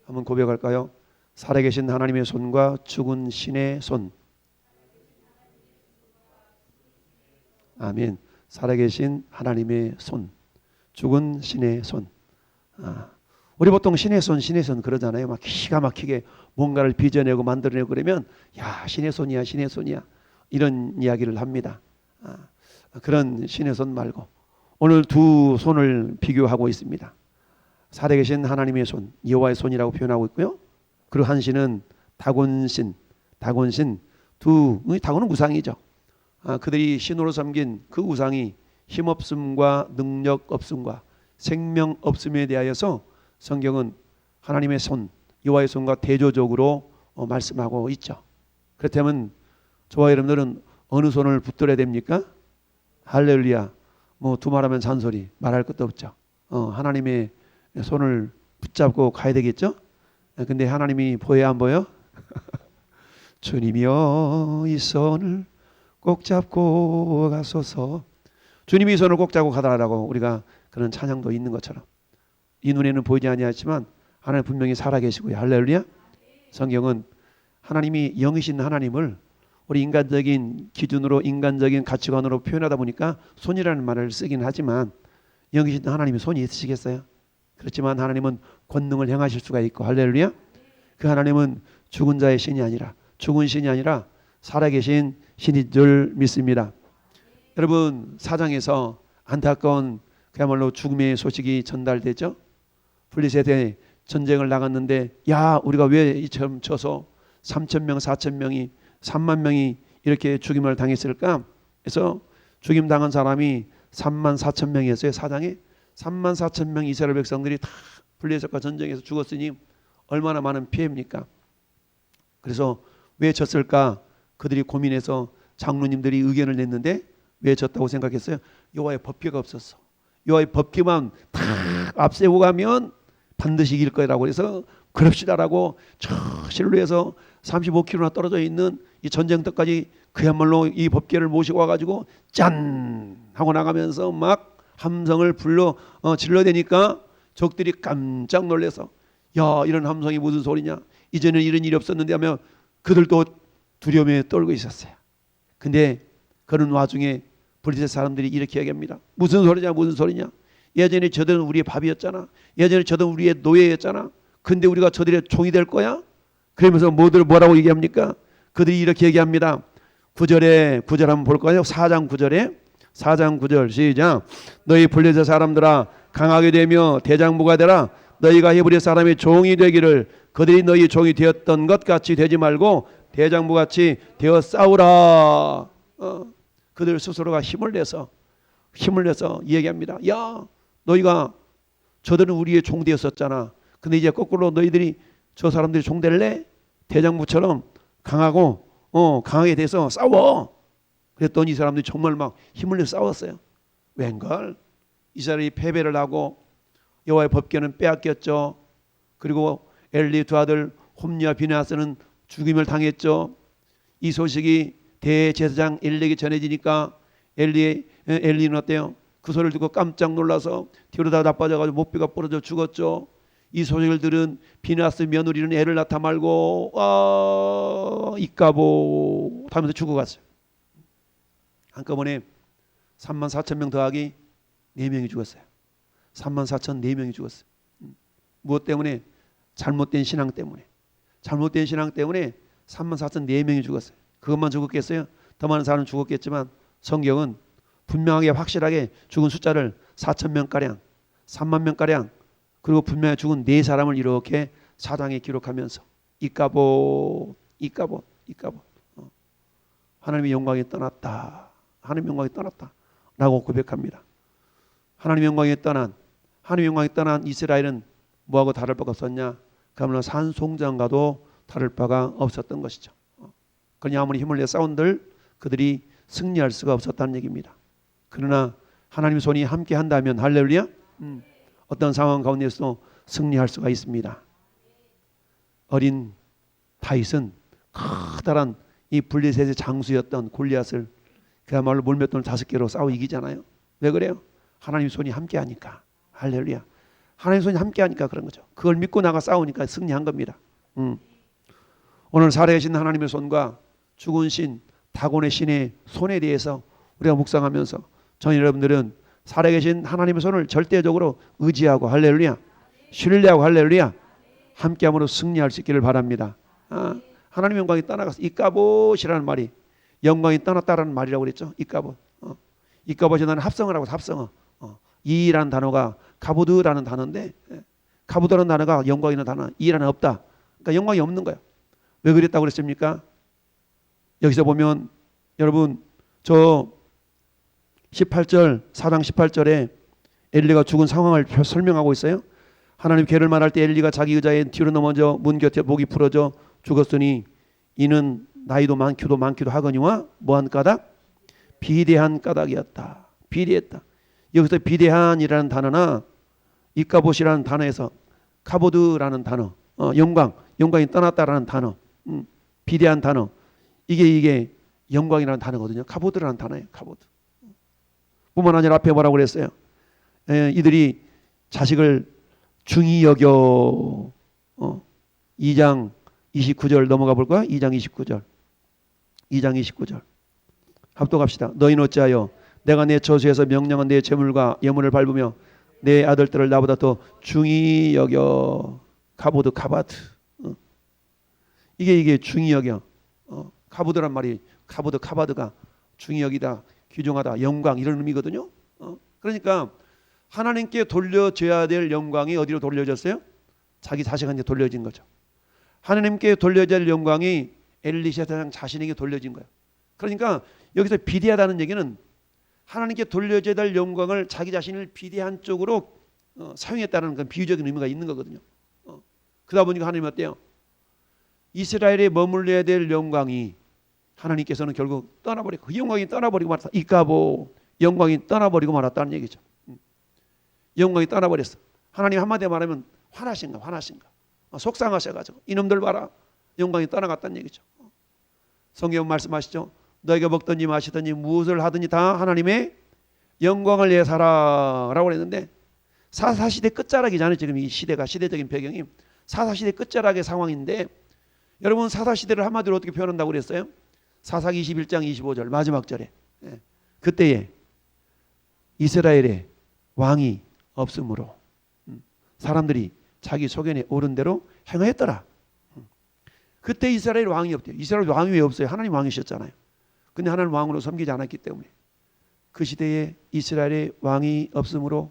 한번 고백할까요? 살아계신 하나님의 손과 죽은 신의 손. 아멘. 살아계신 하나님의 손, 죽은 신의 손. 우리 보통 신의 손 그러잖아요. 막 기가 막히게 뭔가를 빚어내고 만들어내고 그러면 야, 신의 손이야, 신의 손이야, 이런 이야기를 합니다. 그런 신의 손 말고 오늘 두 손을 비교하고 있습니다. 살아계신 하나님의 손, 여호와의 손이라고 표현하고 있고요. 그리고 한 신은 다곤신. 다곤은 우상이죠. 그들이 신으로 섬긴 그 우상이 힘없음과 능력 없음과 생명 없음에 대하여서 성경은 하나님의 손, 여호와의 손과 대조적으로 말씀하고 있죠. 그렇다면 저와 여러분들은 어느 손을 붙들어야 됩니까? 할렐루야. 뭐 두말하면 잔소리, 말할 것도 없죠. 하나님의 손을 붙잡고 가야 되겠죠. 근데 하나님이 보여야 안 보여? 주님이여 이 손을 꼭 잡고 가소서. 주님이 이 손을 꼭 잡고 가다라고 우리가 그런 찬양도 있는 것처럼 이 눈에는 보이지 아니하지만 하나님 분명히 살아계시고요. 할렐루야. 성경은 하나님이 영이신 하나님을 우리 인간적인 기준으로 인간적인 가치관으로 표현하다 보니까 손이라는 말을 쓰긴 하지만 영이신 하나님이 손이 있으시겠어요? 그렇지만 하나님은 권능을 행하실 수가 있고, 할렐루야. 그 하나님은 죽은 자의 신이 아니라, 죽은 신이 아니라 살아계신 신인 줄 믿습니다. 여러분, 사장에서 안타까운 그야말로 죽음의 소식이 전달되죠. 블레셋에 전쟁을 나갔는데 야, 우리가 왜 이처럼 쳐서 3,000명 4,000명이 3만 명이 이렇게 죽임을 당했을까? 그래서 죽임 당한 사람이 34,000명이었어요. 사장에 34,000명 이스라엘 백성들이 다 블레셋과 전쟁에서 죽었으니 얼마나 많은 피해입니까? 그래서 왜 졌을까? 그들이 고민해서 장로님들이 의견을 냈는데 왜 졌다고 생각했어요? 여호와의 법궤가 없었어. 여호와의 법궤만 다 앞세우고 가면 반드시 이길 거라고 해서 그럽시다라고 저 실로에서 35km나 떨어져 있는 이 전쟁터까지 그야말로 이 법궤를 모시고 와가지고 짠 하고 나가면서 막 함성을 불러 질러대니까 적들이 깜짝 놀라서 야, 이런 함성이 무슨 소리냐, 이제는 이런 일이 없었는데 하며 그들도 두려움에 떨고 있었어요. 근데 그런 와중에 블레셋 사람들이 이렇게 얘기합니다. 무슨 소리냐, 무슨 소리냐. 예전에 저들은 우리의 밥이었잖아. 예전에 저들은 우리의 노예였잖아. 근데 우리가 저들의 종이 될 거야? 그러면서 뭐라고 얘기합니까? 그들이 이렇게 얘기합니다. 9절 한번 볼까요? 4장 9절 시작. 너희 블레셋 사람들아, 강하게 되며 대장부가 되라. 너희가 히브리 사람의 종이 되기를 그들이 너희 종이 되었던 것 같이 되지 말고 대장부 같이 되어 싸우라. 그들 스스로가 힘을 내서 얘기합니다. 야, 너희가 저들은 우리의 종 되었었잖아. 근데 이제 거꾸로 너희들이 저 사람들이 종 될래? 대장부처럼 강하게 돼서 싸워. 그랬더니 이 사람들이 정말 막 힘을 내서 싸웠어요. 웬걸? 이스라엘이 패배를 하고 여호와의 법궤는 빼앗겼죠. 그리고 엘리 두 아들 홈리와 비느하스는 죽임을 당했죠. 이 소식이 대제사장 엘리에게 전해지니까 엘리는 어때요? 그 소리를 듣고 깜짝 놀라서 뒤로 다 나빠져가지고 목뼈가 부러져 죽었죠. 이 소식을 들은 비느하스 며느리는 애를 낳다 말고 이까보 하면서 죽어갔어요. 한꺼번에 34,000명 더하기 4명이 죽었어요. 34,004명이 죽었어요. 무엇 때문에? 잘못된 신앙 때문에. 잘못된 신앙 때문에 34,004명이 죽었어요. 그것만 죽었겠어요? 더 많은 사람은 죽었겠지만 성경은 분명하게 확실하게 죽은 숫자를 4,000명가량 30,000명가량 그리고 분명히 죽은 4사람을 이렇게 사장에 기록하면서 이까보 하나님의 영광이 떠났다. 하나님의 영광이 떠났다 라고 고백합니다. 하나님의 영광이 떠난 이스라엘은 뭐하고 다를 바가 없었냐? 그야말로 산송장과도 다를 바가 없었던 것이죠. 그러니 아무리 힘을 내 싸운들 그들이 승리할 수가 없었다는 얘기입니다. 그러나 하나님의 손이 함께 한다면 할렐루야, 어떤 상황 가운데서 승리할 수가 있습니다. 어린 다윗은 커다란 이 블레셋의 장수였던 골리앗을 그야말로 물맷돌 5개로 싸워 이기잖아요. 왜 그래요? 하나님의 손이 함께 하니까. 할렐루야. 하나님 손이 함께하니까 그런 거죠. 그걸 믿고 나가 싸우니까 승리한 겁니다. 오늘 살아계신 하나님의 손과 죽은 신, 다곤의 신의 손에 대해서 우리가 묵상하면서 전 여러분들은 살아계신 하나님의 손을 절대적으로 의지하고 할렐루야, 신뢰하고 할렐루야, 함께함으로 승리할 수 있기를 바랍니다. 하나님의 영광이 떠나갔어. 이까봇이라는 말이 영광이 떠났다라는 말이라고 그랬죠. 이까봇. 이까봇이 나는 합성을 하고 합성어. 이라는 단어가 가보드라는 단어인데, 가보드라는 단어가 영광이라는 단어, 이라는 없다. 그러니까 영광이 없는 거예요. 왜 그랬다고 그랬습니까? 여기서 보면 여러분 저 18절 4장 18절에 엘리가 죽은 상황을 설명하고 있어요. 하나님 괴를 말할 때 엘리가 자기 의자에 뒤로 넘어져 문 곁에 목이 부러져 죽었으니 이는 나이도 많기도 하거니와 뭐한 까닭? 비대한 까닭이었다. 비대했다. 여기서 비대한이라는 단어나 이까봇이라는 단어에서 카보드라는 단어, 영광이 떠났다라는 단어, 비대한 단어, 이게 영광이라는 단어거든요. 카보드라는 단어예요. 카보드. 뿐만 아니라 앞에 뭐라고 그랬어요? 이들이 자식을 중히 여겨. 2장 29절 넘어가 볼까요? 2장 29절 합독합시다. 너희는 어찌하여 내가 내 저수에서 명령한 내 재물과 예물을 밟으며 내 아들들을 나보다 더 중히 여겨. 카보드 카바드. 이게 중히 여겨. 카보드란 말이 카보드 카바드가 중히 여기다, 귀중하다, 영광 이런 의미거든요. 그러니까 하나님께 돌려줘야 될 영광이 어디로 돌려졌어요? 자기 자식한테 돌려진 거죠. 하나님께 돌려질 영광이 엘리샤당 자신에게 돌려진 거예요. 그러니까 여기서 비대하다는 얘기는 하나님께 돌려져야 될 영광을 자기 자신을 비대한 쪽으로 사용했다는 그런 비유적인 의미가 있는 거거든요. 그러다 보니까 하나님 어때요? 이스라엘에 머물러야 될 영광이 하나님께서는 결국 떠나버리고, 그 영광이 떠나버리고 말았다. 이까보 영광이 떠나버리고 말았다는 얘기죠. 영광이 떠나버렸어. 하나님 한마디로 말하면 화나신가. 속상하셔가지고 이놈들 봐라, 영광이 떠나갔다는 얘기죠. 성경 말씀하시죠. 너희가 먹든지 마시든지 무엇을 하든지 다 하나님의 영광을 위해 살아라고 그랬는데, 사사시대 끝자락이잖아요. 지금 이 시대가, 시대적인 배경이 사사시대 끝자락의 상황인데, 여러분 사사시대를 한마디로 어떻게 표현한다고 그랬어요? 사사기 21장 25절 마지막 절에 그때에 이스라엘에 왕이 없으므로 사람들이 자기 소견에 옳은 대로 행하였더라. 그때 이스라엘 왕이 없대요. 이스라엘 왕이 왜 없어요? 하나님 왕이셨잖아요. 근데 하나님 왕으로 섬기지 않았기 때문에 그 시대에 이스라엘에 왕이 없으므로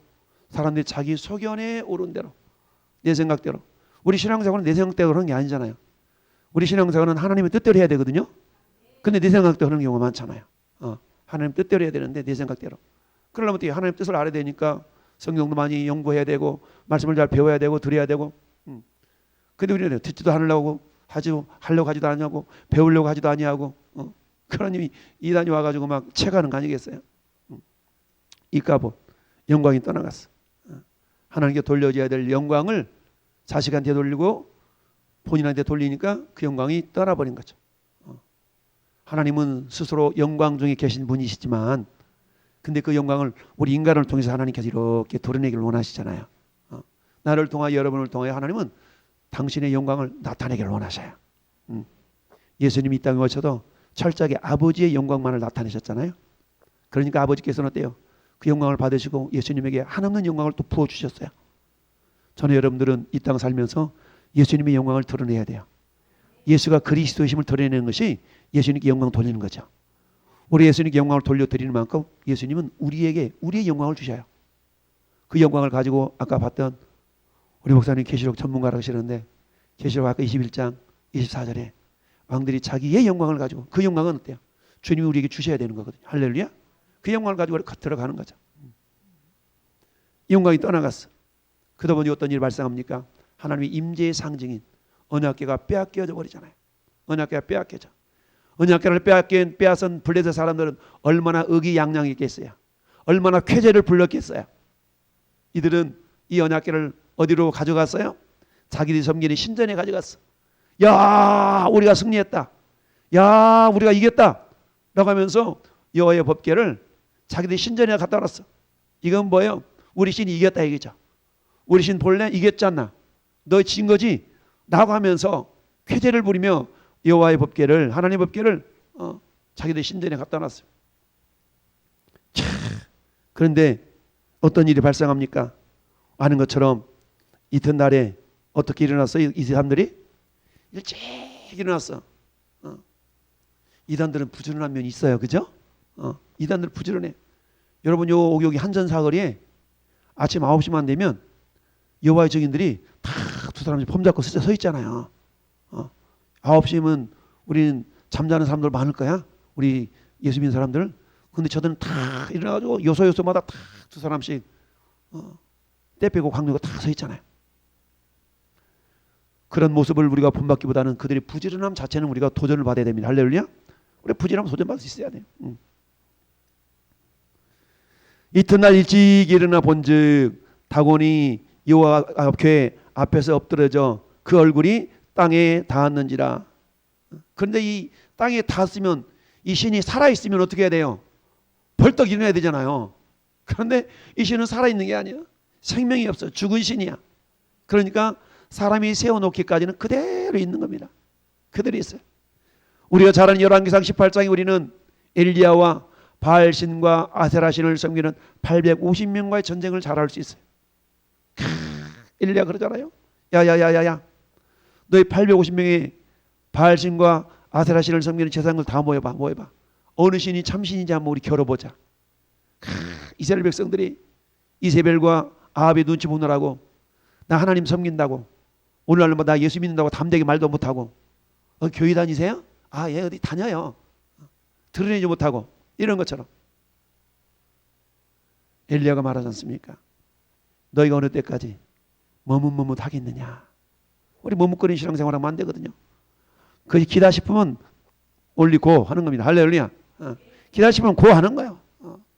사람들이 자기 소견에 옳은 대로, 내 생각대로. 우리 신앙생활은 내 생각대로 그런 게 아니잖아요. 우리 신앙생활은 하나님의 뜻대로 해야 되거든요. 근데 내 생각대로 하는 경우가 많잖아요. 하나님 뜻대로 해야 되는데 내 생각대로. 그러려면 어떻게 하나님 뜻을 알아야 되니까 성경도 많이 연구해야 되고 말씀을 잘 배워야 되고 들어야 되고. 근데 우리는 듣지도 않으려고 하려고 하지도 않냐고, 배우려고 하지도 아니하고, 그러니 이단이 와가지고 막 채가는 거 아니겠어요? 이까봇 영광이 떠나갔어. 하나님께 돌려줘야 될 영광을 자식한테 돌리고 본인한테 돌리니까 그 영광이 떠나버린 거죠. 하나님은 스스로 영광 중에 계신 분이시지만, 근데 그 영광을 우리 인간을 통해서 하나님께서 이렇게 드러내기를 원하시잖아요. 나를 통하여 여러분을 통하여 하나님은 당신의 영광을 나타내기를 원하셔요. 예수님이 이 땅에 오셔도 철저하게 아버지의 영광만을 나타내셨잖아요. 그러니까 아버지께서는 어때요? 그 영광을 받으시고 예수님에게 한없는 영광을 또 부어주셨어요. 저는 여러분들은 이 땅 살면서 예수님의 영광을 드러내야 돼요. 예수가 그리스도이심을 드러내는 것이 예수님께 영광 돌리는 거죠. 우리 예수님께 영광을 돌려드리는 만큼 예수님은 우리에게 우리의 영광을 주셔요. 그 영광을 가지고 아까 봤던 우리 목사님 계시록 전문가라고 하시는데, 계시록 아까 21장 24절에 왕들이 자기의 영광을 가지고, 그 영광은 어때요? 주님이 우리에게 주셔야 되는 거거든요. 할렐루야. 그 영광을 가지고 들어가는 거죠. 이 영광이 떠나갔어. 그러다 보니 어떤 일이 발생합니까? 하나님의 임재의 상징인 언약궤가 빼앗겨져 버리잖아요. 언약궤가 빼앗겨져. 언약궤를 빼앗은 블레셋 사람들은 얼마나 의기양양했겠어요. 얼마나 쾌재를 불렀겠어요. 이들은 이 언약궤를 어디로 가져갔어요? 자기들이 섬기는 신전에 가져갔어. 야, 우리가 승리했다. 야, 우리가 이겼다. 라고 하면서 여호와의 법궤를 자기들이 신전에 갖다 놨어. 이건 뭐예요? 우리 신이 이겼다 이거죠. 우리 신 볼래? 이겼잖아. 너 진 거지? 라고 하면서 쾌재를 부리며 여호와의 법궤를, 하나님의 법궤를 자기들 신전에 갖다 놨어요. 그런데 어떤 일이 발생합니까? 아는 것처럼 이튿날에 어떻게 일어났어요? 이 사람들이 일찍 일어났어. 이단들은 부지런한 면이 있어요. 그죠? 이단들 부지런해. 여러분 여기 한전사거리에 아침 9시만 되면 여호와의 증인들이 다 두 사람씩 폼 잡고 서 있잖아요. 9시면 우리는 잠자는 사람들 많을 거야. 우리 예수 믿는 사람들. 근데 저들은 다 일어나가지고 요소요소마다 다 두 사람씩 때 빼고 광주고 다 서 있잖아요. 그런 모습을 우리가 본받기보다는 그들의 부지런함 자체는 우리가 도전을 받아야 됩니다. 할렐루야. 우리 부지런하면 도전받을 수 있어야 돼요. 이튿날 일찍 일어나 본즉 다곤이 여호와 궤 앞에서 엎드려져 그 얼굴이 땅에 닿았는지라. 그런데 이 땅에 닿았으면 이 신이 살아있으면 어떻게 해야 돼요? 벌떡 일어나야 되잖아요. 그런데 이 신은 살아있는 게 아니야. 생명이 없어. 죽은 신이야. 그러니까 사람이 세워놓기까지는 그대로 있는 겁니다. 그대로 있어요. 우리가 잘 아는 열왕기상 18장에 우리는 엘리야와 바알신과 아세라신을 섬기는 850명과의 전쟁을 잘 알 수 있어요. 엘리야 그러잖아요. 야야야야야, 너희 850명의 바알신과 아세라신을 섬기는 제사장들 다 모여봐. 어느 신이 참신인지 한번 우리 겨뤄보자. 이스라엘 백성들이 이세벨과 아합의 눈치 보느라고 나 하나님 섬긴다고 오늘날로 뭐 나 예수 믿는다고 담대하게 말도 못하고 교회 다니세요? 아, 예, 어디 다녀요. 드러내지 못하고 이런 것처럼 엘리야가 말하지 않습니까? 너희가 어느 때까지 머뭇머뭇하겠느냐. 우리 머뭇거리는 신앙생활하면 안 되거든요. 그것이 기다 싶으면 올리고 하는 겁니다. 할렐루야. 기다 싶으면 고 하는 거예요.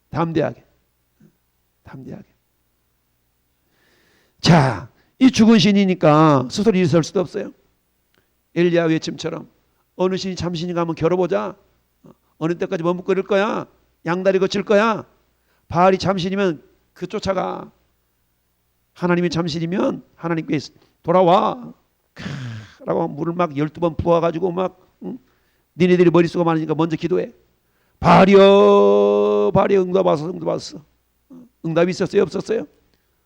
담대하게. 자, 이 죽은 신이니까 스스로 일설 수도 없어요. 엘리야 외침처럼 어느 신이 참신인가 한번 겨뤄보자. 어느 때까지 머뭇거릴 거야. 양다리 거칠 거야. 바알이 참신이면 그 쫓아가. 하나님이 참신이면 하나님께 돌아와. 라고 물을 막 12번 부어가지고 막 니네들이 머릿수가 많으니까 먼저 기도해. 바알이여 응답하소서. 응답이 있었어요? 없었어요?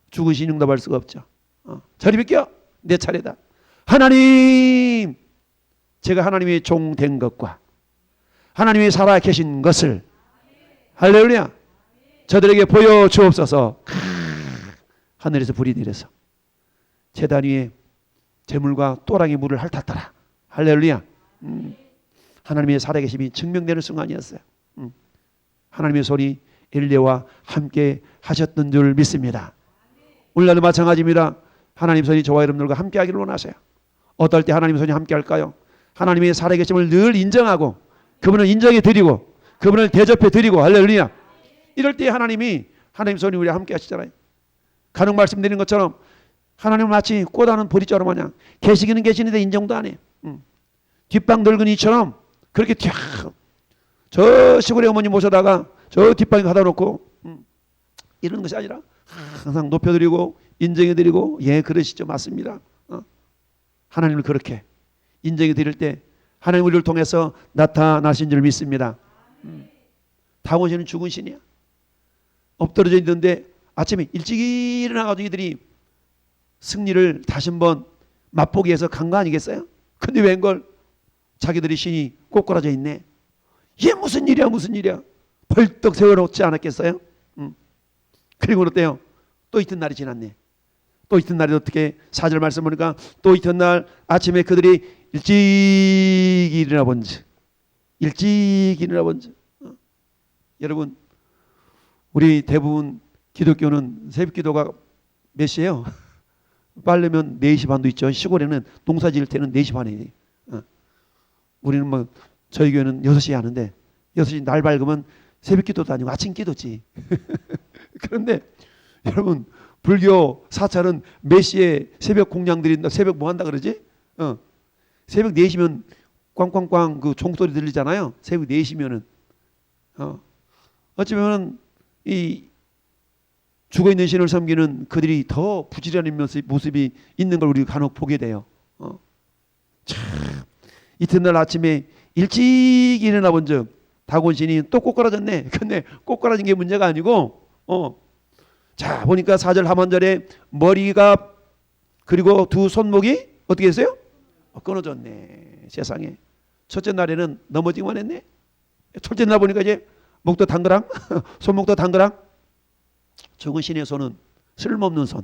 죽은 신이 응답할 수가 없죠. 저리 비켜. 내 차례다. 하나님, 제가 하나님의 종 된 것과 하나님이 살아 계신 것을 할렐루야 저들에게 보여주옵소서. 하늘에서 불이 내려서 제단 위에 재물과 또랑이 물을 핥았더라. 할렐루야. 하나님의 살아계심이 증명되는 순간이었어요. 하나님의 손이 엘리야와 함께 하셨던 줄 믿습니다. 오늘날도 마찬가지입니다. 하나님 손이 저와 여러분들과 함께 하기를 원하세요. 어떨 때 하나님 손이 함께 할까요? 하나님의 살아계심을 늘 인정하고 그분을 인정해 드리고 그분을 대접해 드리고 할렐루야. 이럴 때 하나님 손이 우리와 함께 하시잖아요. 간혹 말씀드린 것처럼 하나님은 마치 꽃하는 보리자루 마냥 계시기는 계시는데 인정도 안 해. 뒷방 늙은이처럼 그렇게 저 시골에 어머니 모셔다가 저 뒷방에 가다 놓고 이런 것이 아니라 항상 높여드리고 인정해드리고 예 그러시죠. 맞습니다. 하나님을 그렇게 인정해드릴 때 하나님 우리를 통해서 나타나신 줄 믿습니다. 다곤 신은 죽은 신이야. 엎드려져 있는데 아침에 일찍 일어나가지고 이들이 승리를 다시 한번 맛보기 위해서 간 거 아니겠어요? 근데 웬걸 자기들이 신이 꼬꾸라져 있네. 이게 무슨 일이야. 벌떡 세워놓지 않았겠어요? 그리고 어때요? 또 이튿날이 지났네. 또 이튿날에 어떻게 4절 말씀 보니까 또 이튿날 아침에 그들이 일찍 일어나 본즉 여러분 우리 대부분 기독교는 새벽 기도가 몇 시예요? 빠르면 4시 반도 있죠. 시골에는 농사 지을 때는 4시 반이에요. 우리는 뭐 저희 교회는 6시에 하는데 6시 날 밝으면 새벽 기도도 아니고 아침 기도지. 그런데 여러분 불교 사찰은 몇 시에 새벽 공양 드린다. 새벽 뭐 한다 그러지? 새벽 4시면 꽝꽝꽝 그 종소리 들리잖아요. 새벽 4시면은 어쩌면 이 죽어있는 신을 섬기는 그들이 더 부지런한 모습이 있는 걸 우리가 간혹 보게 돼요. 참, 이튿날 아침에 일찍 일어나 본즉 다곤 신이 또 꼬꾸라졌네. 근데 꼬꾸라진 게 문제가 아니고 자 보니까 4절 하반절에 머리가 그리고 두 손목이 어떻게 했어요? 끊어졌네. 세상에. 첫째 날에는 넘어지기만 했네. 첫째 날 보니까 이제 목도 당그랑 손목도 당그랑. 죽은 신의 손은 쓸모없는 손.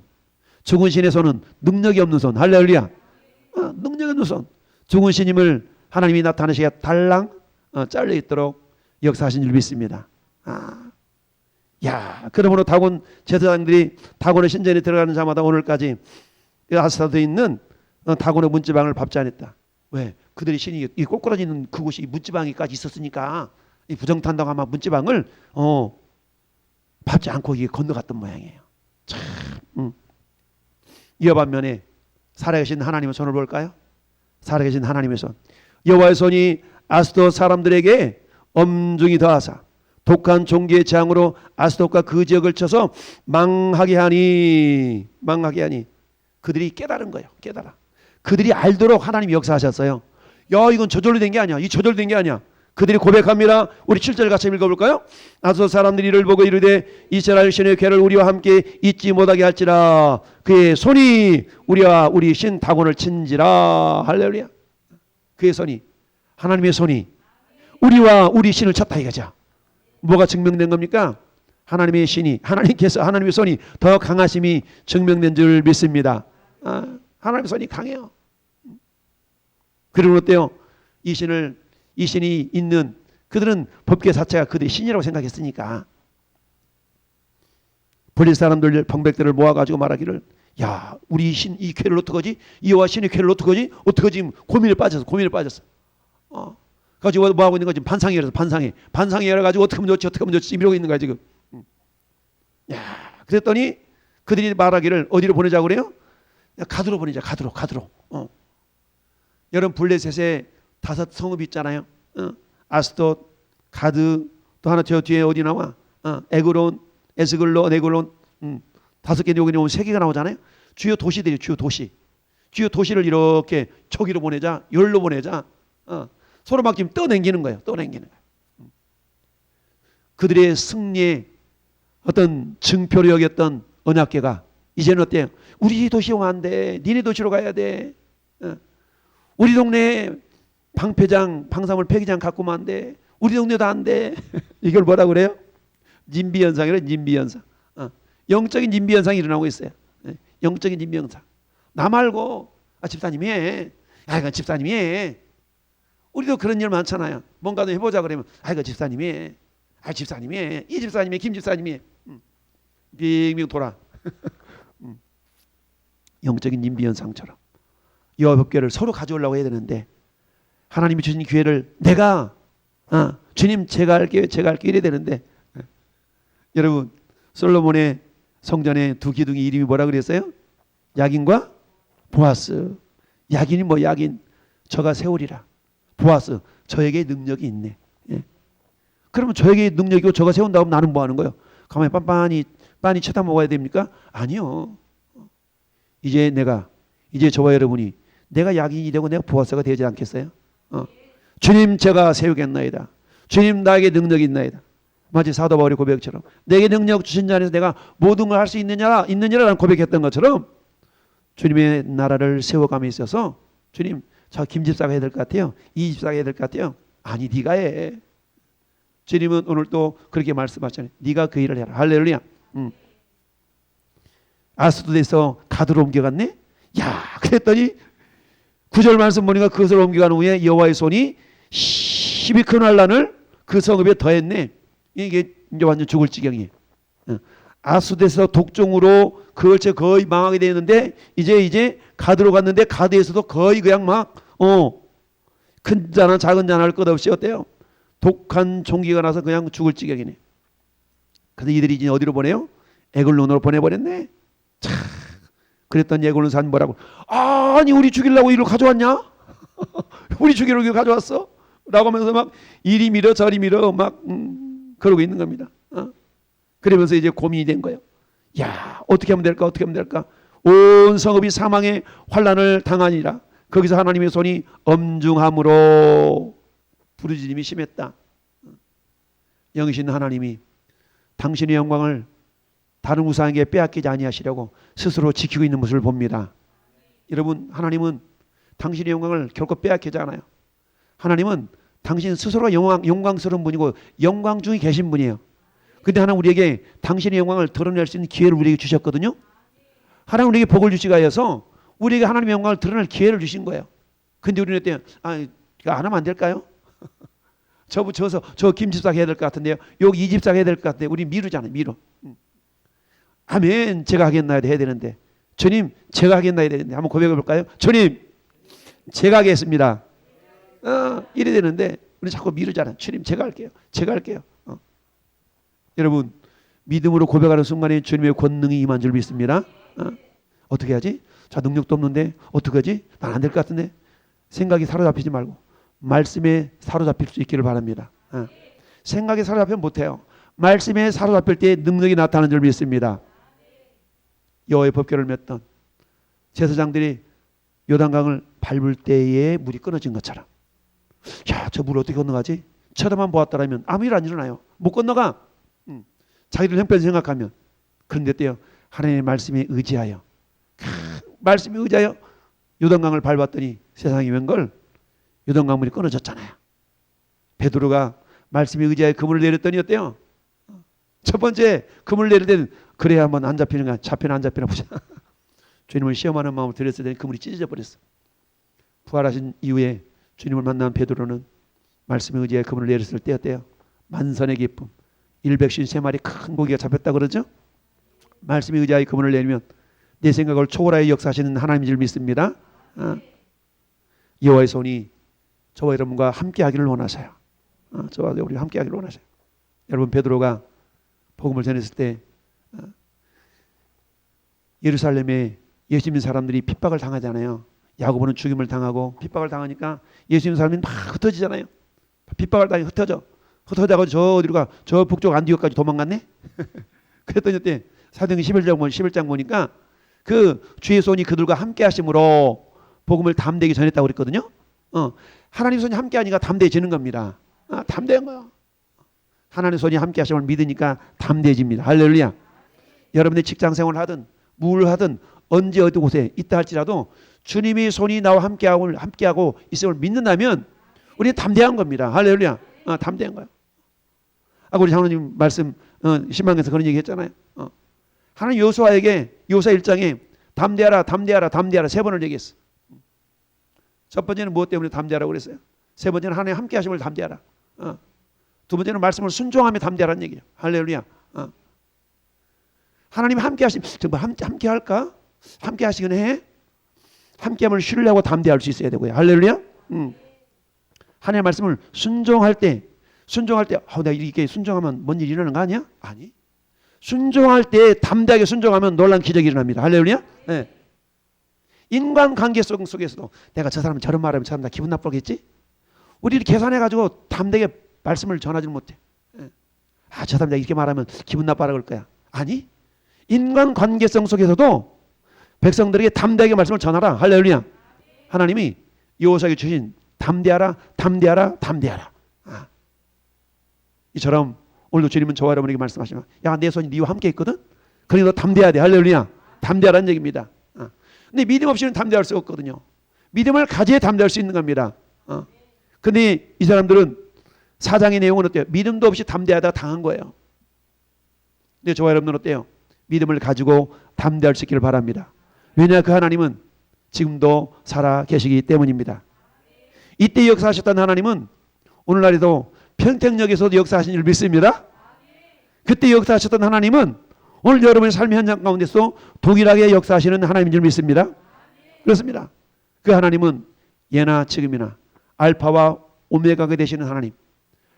죽은 신의 손은 능력이 없는 손. 할렐루야. 능력이 없는 손. 죽은 신임을 하나님이 나타내시게 달랑 잘려 있도록 역사하신 줄 믿습니다. 야, 그러므로 다곤 제사장들이 다곤의 신전에 들어가는 자마다 오늘까지 아스타드에 있는 다곤의 문지방을 밟지 않았다. 왜? 그들이 신이 이 꼬꾸라지는 그곳이 문지방이까지 있었으니까 이 부정탄다고 아마 문지방을 밟지 않고 이게 건너갔던 모양이에요. 참. 이어 반면에 살아계신 하나님의 손을 볼까요? 살아계신 하나님의 손. 여호와의 손이 아스돗 사람들에게 엄중히 더하사 독한 종기의 재앙으로 아스돗과 그 지역을 쳐서 망하게 하니 그들이 깨달은 거예요. 깨달아. 그들이 알도록 하나님이 역사하셨어요. 야, 이건 저절로 된 게 아니야. 이 저절로 된 게 아니야. 그들이 고백합니다. 우리 7절 같이 읽어볼까요? 아스돗 사람들이 이를 보고 이르되 이스라엘 신의 괴를 우리와 함께 잊지 못하게 할지라 그의 손이 우리와 우리 신 다곤을 친지라. 할렐루야. 그의 손이, 하나님의 손이 우리와 우리 신을 쳤다 이거죠. 뭐가 증명된 겁니까? 하나님의 신이, 하나님께서, 하나님의 손이 더 강하심이 증명된 줄 믿습니다. 하나님의 손이 강해요. 그리고 어때요? 이 신이 있는 그들은 법계 자체가 그들의 신이라고 생각했으니까 블레셋 사람들 방백들을 모아가지고 말하기를 야, 우리 신 이 쾌를 어떡하지? 이와 신의 쾌를 어떡하지? 어떡하지? 고민에 빠졌어. 가지고 뭐 하고 있는 거지? 반상회라서 반상회 해가지고 어떻게 하면 좋지? 이러고 있는 거야 지금. 야, 그랬더니 그들이 말하기를 어디로 보내자고 그래요? 가드로 보내자. 가드로. 여러분 블레셋에 5 성읍이 있잖아요. 아스돗, 가드, 또 하나 저 뒤에 어디 나와? 에그론, 에스글론, 에글론. 5개 여기 오면 3개가 나오잖아요. 주요 도시들이 주요 도시를 이렇게 저기로 보내자, 열로 보내자. 서로 막 지금 떠넘기는 거예요. 그들의 승리의 어떤 증표로 여겼던 언약궤가 이제는 어때요? 우리 도시 오면 안 돼. 니네 도시로 가야 돼. 우리 동네 방사물 폐기장 갖고 오면 안 돼. 우리 동네도 안 돼. 이걸 뭐라 그래요? 님비현상이래. 님비현상. 영적인 님비현상이 일어나고 있어요. 영적인 님비현상. 나 말고 집사님이 해. 이건 집사님이 해. 우리도 그런 일 많잖아요. 뭔가 좀 해보자 그러면 이거 집사님이 해. 집사님이 해. 이 집사님이 김 집사님이 해. 빙빙 돌아. 영적인 님비현상처럼 여호와 법궤를 서로 가져오려고 해야 되는데 하나님이 주신 기회를 내가 주님 제가 할게요 이래야 되는데 여러분 솔로몬의 성전에 2 기둥이 이름이 뭐라 그랬어요? 야긴과 보아스. 야긴이 뭐 야긴 저가 세우리라. 보아스 저에게 능력이 있네. 그러면 저에게 능력이 있고 저가 세운다고 하면 나는 뭐 하는 거예요? 가만히 빤히 쳐다먹어야 됩니까? 아니요. 이제 저와 여러분이 내가 야긴이 되고 내가 보아스가 되지 않겠어요? 주님 제가 세우겠나이다. 주님 나에게 능력이 있나이다. 마치 사도 바울의 고백처럼 내게 능력 주신 자 안에서 내가 모든 걸 할 수 있느냐라는 고백했던 것처럼 주님의 나라를 세워감에 있어서 주님 저 김 집사가 해야 될 것 같아요. 이 집사가 해야 될 것 같아요. 아니 네가 해. 주님은 오늘 또 그렇게 말씀하셨잖아요. 네가 그 일을 해라. 할렐루야. 아스돗에서 가드로 옮겨갔네. 야, 그랬더니 9절 말씀 보니까 그것을 옮겨간 후에 여호와의 손이 십이 큰 환란을 그 성읍에 더했네. 이게 이제 완전 죽을 지경이에요. 아스돗에서 독종으로 그걸째 거의 망하게 되는데 이제 가드로 갔는데 가드에서도 거의 그냥 막 큰 자나 작은 자나 할 것 없이 어때요? 독한 종기가 나서 그냥 죽을 지경이네. 근데 이들이 이제 어디로 보내요? 에글론으로 보내버렸네. 참, 그랬더니 에글론 산 뭐라고? 아니 우리 죽이려고 이리로 가져왔냐? 우리 죽이려고 이리로 가져왔어? 라고 하면서 막 이리 밀어 저리 밀어 막 그러고 있는 겁니다. 그러면서 이제 고민이 된 거예요. 야, 어떻게 하면 될까? 어떻게 하면 될까? 온 성읍이 사망의 환난을 당하니라. 거기서 하나님의 손이 엄중함으로 부르짖음이 심했다. 영이신 하나님이 당신의 영광을 다른 우상에게 빼앗기지 아니하시려고 스스로 지키고 있는 모습을 봅니다. 여러분, 하나님은 당신의 영광을 결코 빼앗기지 않아요. 하나님은 당신 스스로가 영광스러운 분이고 영광 중에 계신 분이에요. 근데 하나님 우리에게 당신의 영광을 드러낼 수 있는 기회를 우리에게 주셨거든요. 하나님 우리에게 복을 주시기 위해서 우리에게 하나님의 영광을 드러낼 기회를 주신 거예요. 근데 우리는 어때요? 이거 안 하면 안 될까요? 저 김집사가 해야 될 것 같은데요. 여기 이 집사가 해야 될 것 같은데 우리 미루잖아요. 미루. 아멘. 제가 하겠나요? 해야 되는데. 주님, 제가 하겠나요? 해야 되는데. 한번 고백해 볼까요? 주님, 제가 하겠습니다. 이래 되는데 우리 자꾸 미루잖아요. 주님, 제가 할게요. 제가 할게요. 여러분, 믿음으로 고백하는 순간에 주님의 권능이 임한 줄 믿습니다. 어떻게 하지? 자, 능력도 없는데 어떻게 하지? 난 안 될 것 같은데. 생각이 사로잡히지 말고 말씀에 사로잡힐 수 있기를 바랍니다. 생각에 사로잡히면 못해요. 말씀에 사로잡힐 때 능력이 나타나는 줄 믿습니다. 여호와의 법궤를 맸던 제사장들이 요단강을 밟을 때에 물이 끊어진 것처럼, 야, 저 물 어떻게 건너가지? 쳐다만 보았더라면 아무 일 안 일어나요. 못 건너가. 자기들 형편을 생각하면. 그런데 때요, 하나님의 말씀에 의지하여 말씀에 의지하여 요단강을 밟았더니 세상이 웬걸 요단강 물이 끊어졌잖아요. 베드로가 말씀에 의지하여 그물을 내렸더니 어때요? 첫 번째 그물을 내릴 때는 그래야 한번 안 잡히는가, 잡히나 안 잡히나 보자. 주님을 시험하는 마음으로 들였을 때는 그물이 찢어져 버렸어. 부활하신 이후에 주님을 만난 베드로는 말씀에 의지하여 그물을 내렸을 때 어때요? 만선의 기쁨. 153마리 큰 고기가 잡혔다 그러죠? 말씀에 의지하여 그물을 내리면 내 생각을 초월하여 역사하시는 하나님인 줄 믿습니다. 여호와의 손이 저와 여러분과 함께 하기를 원하셔요. 저와 우리 함께 하기를 원하셔요. 여러분, 베드로가 복음을 전했을 때 예루살렘에 예수 믿는 사람들이 핍박을 당하잖아요. 야고보는 죽임을 당하고 핍박을 당하니까 예수 믿는 사람이 막 흩어지잖아요. 핍박을 당해 흩어져가지고 저 어디로 가? 저 북쪽 안디옥까지 도망갔네. 그랬더니 그때 사도행전 11장 보니까 그 주의 손이 그들과 함께 하심으로 복음을 담대히 전했다고 그랬거든요. 하나님 손이 함께 하니까 담대해지는 겁니다. 담대한 거야. 하나님 손이 함께 하심을 믿으니까 담대해집니다. 할렐루야. 여러분의 직장 생활을 하든 뭘 하든 언제 어디 곳에 있다 할지라도 주님이 손이 나와 함께하고 있음을 믿는다면 우리는 담대한 겁니다. 할렐루야. 담대한 거야. 우리 장로님 말씀 신방에서 그런 얘기 했잖아요. 하나님 여호수아에게 여호수아 1장에 담대하라 담대하라 담대하라 3번을 얘기했어. 첫 번째는 무엇 때문에 담대하라고 그랬어요? 세 번째는 하나님 함께 하심을 담대하라. 두 번째는 말씀을 순종하며 담대하라는 얘기예요. 할렐루야. 하나님 함께 하심, 정말 함께 할까? 함께 하시긴 해. 함께 하면 신뢰하고 담대할 수 있어야 되고요. 할렐루야. 하나님의 말씀을 순종할 때 내가 이렇게 순종하면 뭔 일이 일어나는 거 아니야? 아니. 순종할 때 담대하게 순종하면 놀라운 기적이 일어납니다. 할렐루야. 네. 인간관계 속에서도 내가 저 사람은 저런 말하면 저 사람 다 기분 나쁘겠지? 우리를 계산해가지고 담대하게 말씀을 전하지 못해. 저 사람 내가 이렇게 말하면 기분 나빠라 그럴 거야. 아니. 인간관계성 속에서도 백성들에게 담대하게 말씀을 전하라. 할렐루야. 하나님이 여호수아에게 주신 담대하라 담대하라 담대하라. 이처럼 오늘도 주님은 저와 여러분에게 말씀하시면, 야, 내 손이 네와 함께 있거든. 그러니 너 담대해야 돼. 할렐루야. 담대하라는 얘기입니다. 근데 믿음 없이는 담대할 수 없거든요. 믿음을 가져야 담대할 수 있는 겁니다. 근데 이 사람들은 사장의 내용은 어때요? 믿음도 없이 담대하다가 당한 거예요. 근데 저와 여러분은 어때요? 믿음을 가지고 담대할 수 있기를 바랍니다. 왜냐, 그 하나님은 지금도 살아 계시기 때문입니다. 이때 역사하셨던 하나님은 오늘날에도 평택역에서도 역사하신 줄 믿습니다. 그때 역사하셨던 하나님은 오늘 여러분의 삶의 현장 가운데서 동일하게 역사하시는 하나님인 줄 믿습니다. 그렇습니다. 그 하나님은 예나 지금이나 알파와 오메가가 되시는 하나님.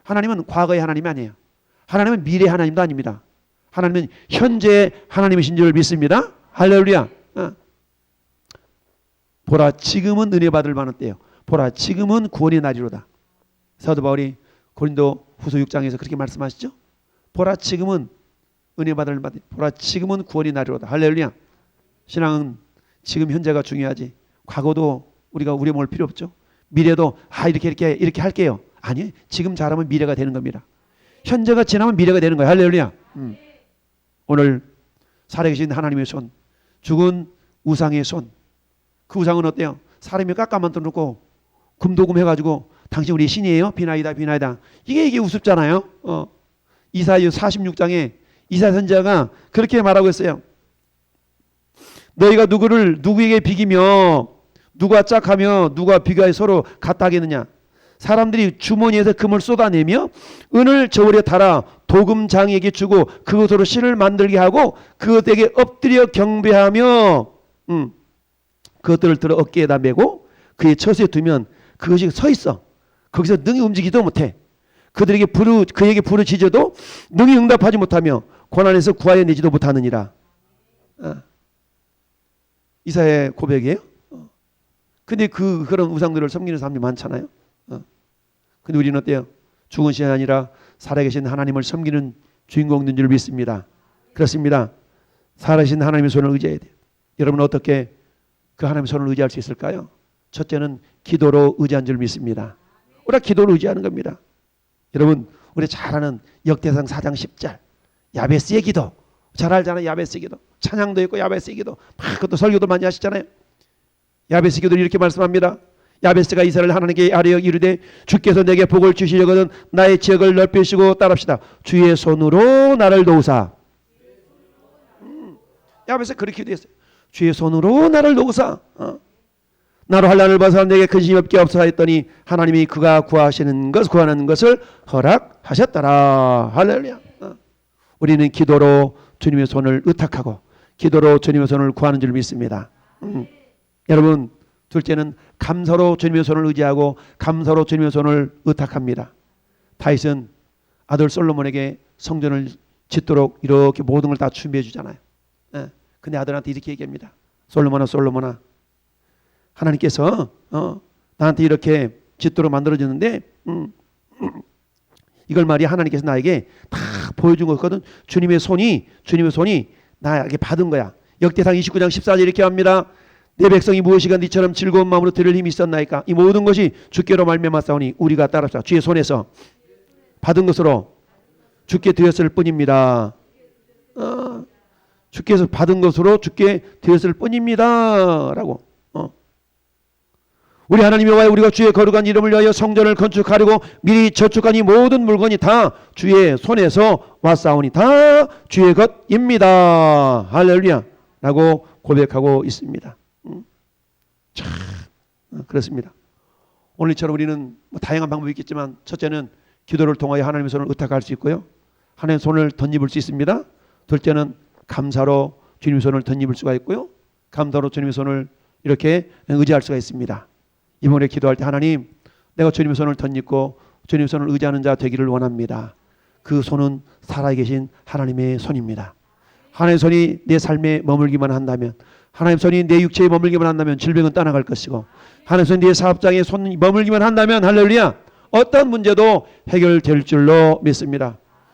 하나님은 과거의 하나님이 아니에요. 하나님은 미래 하나님도 아닙니다. 하나님은 현재 하나님이신 줄 믿습니다. 할렐루야. 보라, 지금은 은혜 받을 만한 때요. 보라, 지금은 구원의 날이로다. 사도 바울이 고린도 후서 6장에서 그렇게 말씀하시죠. 보라, 지금은 은혜 받을 날마다 보라 지금은 구원이 나리로다. 할렐루야. 신앙은 지금 현재가 중요하지. 과거도 우리가 우려먹을 필요 없죠. 미래도 이렇게 할게요. 아니, 지금 잘하면 미래가 되는 겁니다. 현재가 지나면 미래가 되는 거예요. 할렐루야. 오늘 살아계신 하나님의 손, 죽은 우상의 손. 그 우상은 어때요? 사람이 깎아 만들어 놓고 금도금 해가지고 당신 우리 신이에요? 비나이다 비나이다. 이게 우습잖아요. 이사야 46장에 이사야 선지자가 그렇게 말하고 있어요. 너희가 누구에게 비기며 누가 짝하며 누가 비교하여 서로 같다 하겠느냐. 사람들이 주머니에서 금을 쏟아내며 은을 저울에 달아 도금장에게 주고 그것으로 신을 만들게 하고 그것에게 엎드려 경배하며 그것들을 들어 어깨에다 메고 그의 처소에 두면 그것이 서 있어. 거기서 능히 움직이지도 못해. 그에게 부르짖어도 능히 응답하지 못하며 고난에서 구하여 내지도 못하느니라. 이사야의 고백이에요. 근데 그런 우상들을 섬기는 사람들이 많잖아요. 근데 우리는 어때요? 죽은 신이 아니라 살아계신 하나님을 섬기는 주인공인 줄 믿습니다. 그렇습니다. 살아계신 하나님의 손을 의지해야 돼요. 여러분 어떻게 그 하나님의 손을 의지할 수 있을까요? 첫째는 기도로 의지한 줄 믿습니다. 우리가 기도로 의지하는 겁니다. 여러분 우리 잘 아는 역대상 4장 10절 야베스의 기도 잘 알잖아요. 야베스의 기도 찬양도 있고 야베스의 기도 막 그것도 설교도 많이 하시잖아요. 야베스 기도를 이렇게 말씀합니다. 야베스가 이스라엘 하나님께 아뢰어 이르되 주께서 내게 복을 주시려거든 나의 지역을 넓히시고 따릅시다. 주의 손으로 나를 도우사. 야베스가 그렇게 기도했어요. 주의 손으로 나를 도우사. 나로 환난을 벗어 내게 근심이 없게 없어 하였더니 하나님이 그가 구하는 것을 허락하셨더라. 할렐루야. 우리는 기도로 주님의 손을 의탁하고 기도로 주님의 손을 구하는 줄 믿습니다. 여러분 둘째는 감사로 주님의 손을 의지하고 감사로 주님의 손을 의탁합니다. 다윗은 아들 솔로몬에게 성전을 짓도록 이렇게 모든 걸 다 준비해 주잖아요. 근데 아들한테 이렇게 얘기합니다. 솔로몬아 하나님께서 나한테 이렇게 짓도록 만들어줬는데 이걸 말이야 하나님께서 나에게 다 보여준 거거든. 주님의 손이 나에게 받은 거야. 역대상 29장 14절 이렇게 합니다. 내 백성이 무엇이가 니처럼 즐거운 마음으로 들을 힘이 있었나이까. 이 모든 것이 주께로 말미암았사오니 우리가 따릅시다. 주의 손에서 받은 것으로 주께 드렸을 뿐입니다. 주께서 받은 것으로 주께 드렸을 뿐입니다. 라고. 우리 하나님 여호와여 우리가 주의 거룩한 이름을 위하여 성전을 건축하려고 미리 저축한 이 모든 물건이 다 주의 손에서 왔사오니 다 주의 것입니다. 할렐루야. 라고 고백하고 있습니다. 참 그렇습니다. 오늘처럼 우리는 다양한 방법이 있겠지만 첫째는 기도를 통하여 하나님의 손을 의탁할 수 있고요. 하나님의 손을 덧입을 수 있습니다. 둘째는 감사로 주님의 손을 덧입을 수가 있고요. 감사로 주님의 손을 이렇게 의지할 수가 있습니다. 이번에 기도할 때 하나님 내가 주님의 손을 덧입고 주님의 손을 의지하는 자 되기를 원합니다. 그 손은 살아계신 하나님의 손입니다. 하나님의 손이 내 삶에 머물기만 한다면 하나님의 손이 내 육체에 머물기만 한다면 질병은 떠나갈 것이고 하나님의 손이 내 사업장에 손이 머물기만 한다면 할렐루야 어떤 문제도 해결될 줄로 믿습니다.